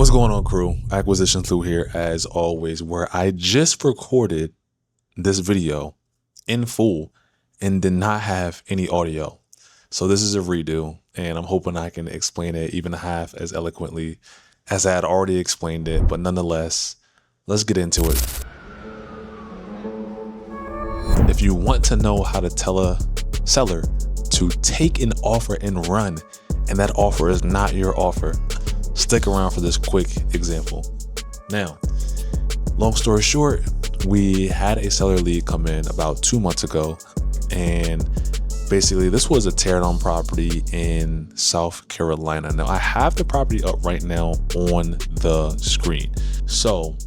What's going on, crew? Acquisition Clue here as always, where I just recorded this video in full and did not have any audio. So this is a redo, and I'm hoping I can explain it even half as eloquently as I had already explained it. But nonetheless, let's get into it. If you want to know how to tell a seller to take an offer and run, and that offer is not your offer, stick around for this quick example. Now, long story short, we had a seller lead come in about 2 months ago, and basically this was a teardown property in South Carolina. Now I have the property up right now on the screen. So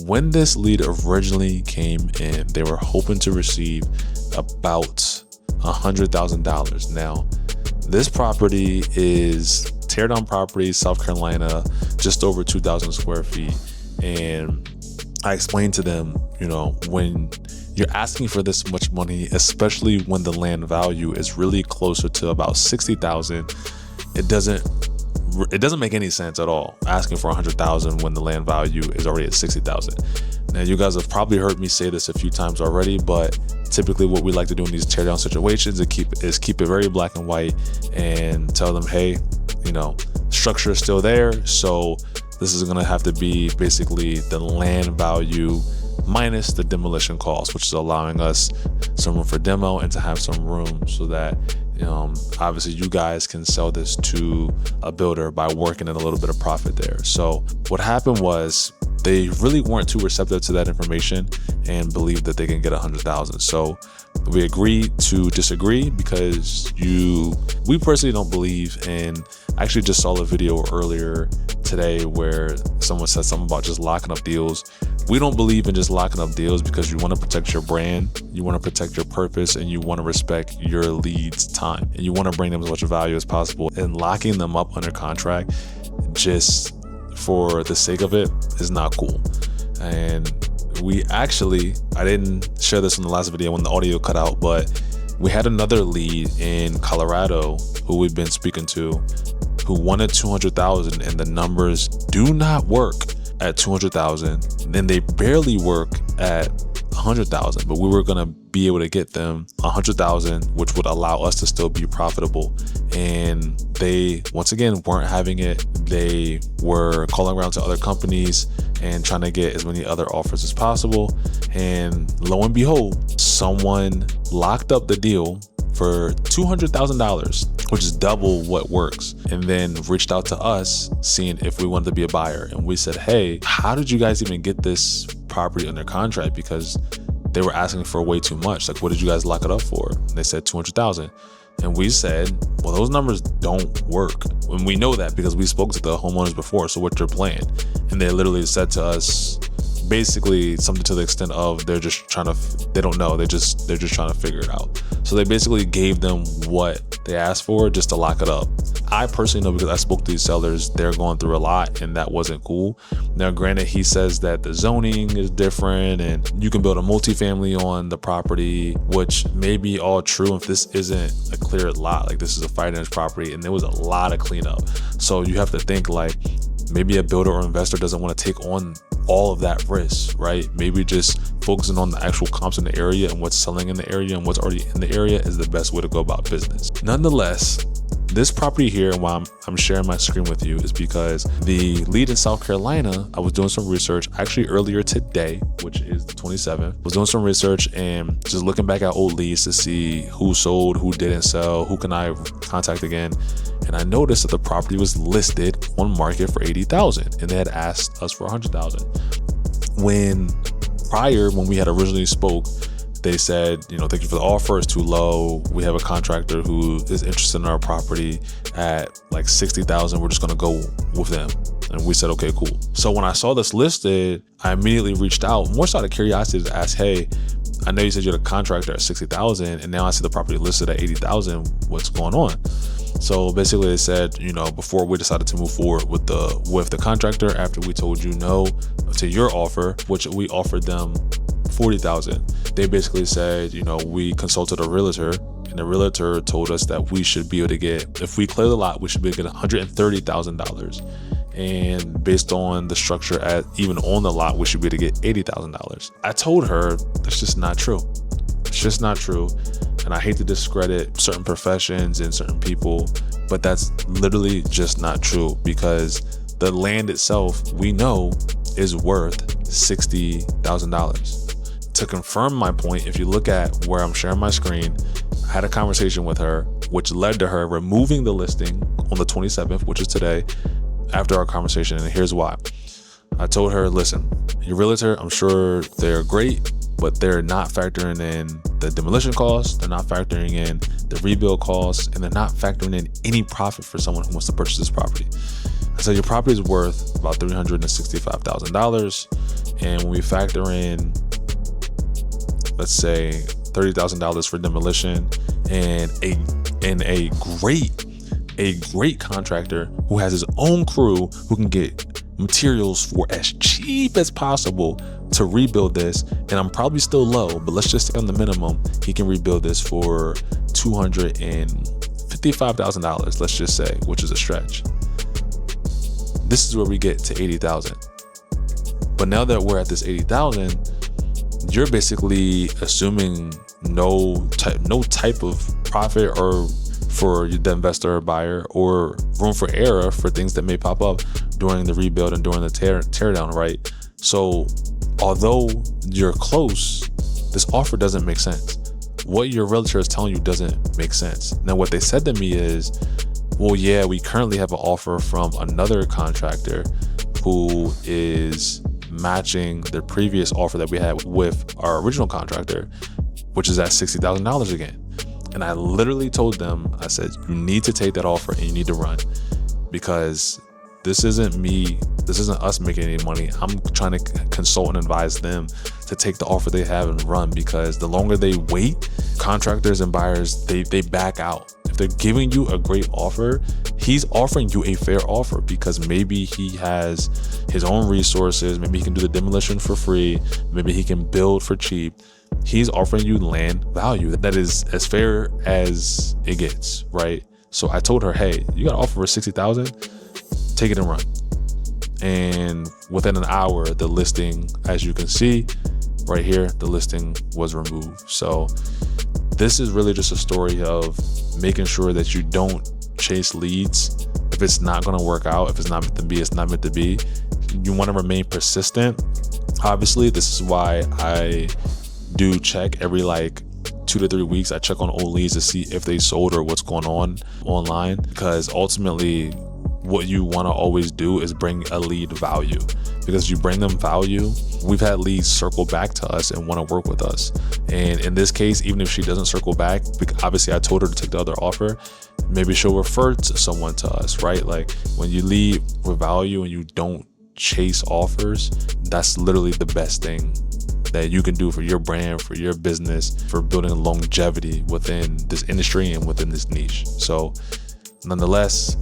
when this lead originally came in, they were hoping to receive about $100,000. Now this property is teardown property, South Carolina, just over 2,000 square feet. And I explained to them, when you're asking for this much money, especially when the land value is really closer to about 60,000, it doesn't make any sense at all asking for 100,000 when the land value is already at 60,000. Now, you guys have probably heard me say this a few times already, but typically what we like to do in these teardown situations is keep it very black and white and tell them, hey, structure is still there, so this is going to have to be basically the land value minus the demolition cost, which is allowing us some room for demo and to have some room so that obviously you guys can sell this to a builder by working in a little bit of profit there. So what happened was they really weren't too receptive to that information and believed that they can get 100,000. So we agreed to disagree because we personally don't believe in. I actually just saw a video earlier today where someone said something about just locking up deals. We don't believe in just locking up deals because you want to protect your brand, you want to protect your purpose, and you want to respect your lead's time, and you want to bring them as much value as possible. And locking them up under contract just for the sake of it is not cool. And I didn't share this in the last video when the audio cut out, but we had another lead in Colorado who we've been speaking to who wanted 200,000, and the numbers do not work at 200,000. Then they barely work at 100,000, but we were going to be able to get them 100,000, which would allow us to still be profitable. And they, once again, weren't having it. They were calling around to other companies and trying to get as many other offers as possible. And lo and behold, someone locked up the deal for $200,000, which is double what works, and then reached out to us seeing if we wanted to be a buyer. And we said, hey, how did you guys even get this property under contract? Because they were asking for way too much. Like, what did you guys lock it up for? And they said 200,000. And we said, well, those numbers don't work. And we know that because we spoke to the homeowners before. So what's your plan? And they literally said to us, basically something to the extent of they don't know. They're just trying to figure it out. So they basically gave them what they asked for just to lock it up. I personally know because I spoke to these sellers, they're going through a lot, and that wasn't cool. Now, granted, he says that the zoning is different and you can build a multifamily on the property, which may be all true if this isn't a clear lot. Like, this is a finance property and there was a lot of cleanup. So you have to think like maybe a builder or investor doesn't want to take on all of that risk, right? Maybe just focusing on the actual comps in the area and what's selling in the area and what's already in the area is the best way to go about business. Nonetheless, this property here, and why I'm sharing my screen with you, is because the lead in South Carolina, I was doing some research actually earlier today, which is the 27th, was doing some research and just looking back at old leads to see who sold, who didn't sell, who can I contact again. And I noticed that the property was listed on market for 80,000 and they had asked us for 100,000. When we had originally spoke, they said, thank you for the offer, it's too low. We have a contractor who is interested in our property at like 60,000. We're just going to go with them. And we said, okay, cool. So when I saw this listed, I immediately reached out, more so out of curiosity, to ask, hey, I know you said you're the contractor at 60,000 and now I see the property listed at 80,000. What's going on? So basically they said, before we decided to move forward with the contractor, after we told you no to your offer, which we offered them 40,000, they basically said, we consulted a realtor and the realtor told us that we should be able to get, if we clear the lot, we should be able to get $130,000. and based on the structure at even on the lot, we should be able to get $80,000. I told her that's just not true. It's just not true. And I hate to discredit certain professions and certain people, but that's literally just not true, because the land itself, we know, is worth $60,000. To confirm my point, if you look at where I'm sharing my screen, I had a conversation with her, which led to her removing the listing on the 27th, which is today, after our conversation. And here's why. I told her, listen, your realtor, I'm sure they're great, but they're not factoring in the demolition costs, they're not factoring in the rebuild costs, and they're not factoring in any profit for someone who wants to purchase this property. I said, your property is worth about $365,000. And when we factor in, let's say, $30,000 for demolition and a great contractor who has his own crew who can get materials for as cheap as possible to rebuild this, and I'm probably still low, but let's just say on the minimum, he can rebuild this for $255,000, let's just say, which is a stretch. This is where we get to 80,000. But now that we're at this 80,000, you're basically assuming no type of profit or for the investor or buyer, or room for error for things that may pop up during the rebuild and during the tear down, right? So although you're close, this offer doesn't make sense. What your realtor is telling you doesn't make sense. Now, what they said to me is, well, yeah, we currently have an offer from another contractor who is matching the previous offer that we had with our original contractor, which is at $60,000 again. And I literally told them, I said, you need to take that offer and you need to run, because this isn't us making any money. I'm trying to consult and advise them to take the offer they have and run, because the longer they wait, contractors and buyers, they back out. If they're giving you a great offer, he's offering you a fair offer because maybe he has his own resources, maybe he can do the demolition for free, maybe he can build for cheap. He's offering you land value that is as fair as it gets, right? So I told her, hey, you got an offer for $60,000, take it and run. And within an hour, the listing, as you can see right here, the listing was removed. So this is really just a story of making sure that you don't chase leads. If it's not going to work out, if it's not meant to be, it's not meant to be. You want to remain persistent. Obviously, this is why I do check every 2 to 3 weeks. I check on old leads to see if they sold or what's going on online, because ultimately what you want to always do is bring a lead value, because you bring them value. We've had leads circle back to us and want to work with us. And in this case, even if she doesn't circle back, obviously I told her to take the other offer, maybe she'll refer to someone to us, right? Like when you lead with value and you don't chase offers, that's literally the best thing that you can do for your brand, for your business, for building longevity within this industry and within this niche. So nonetheless,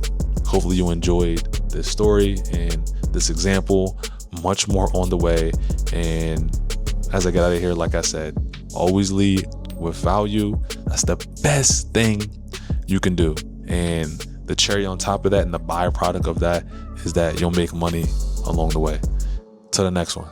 hopefully you enjoyed this story and this example. Much more on the way. And as I get out of here, like I said, always lead with value. That's the best thing you can do. And the cherry on top of that and the byproduct of that is that you'll make money along the way. Till the next one.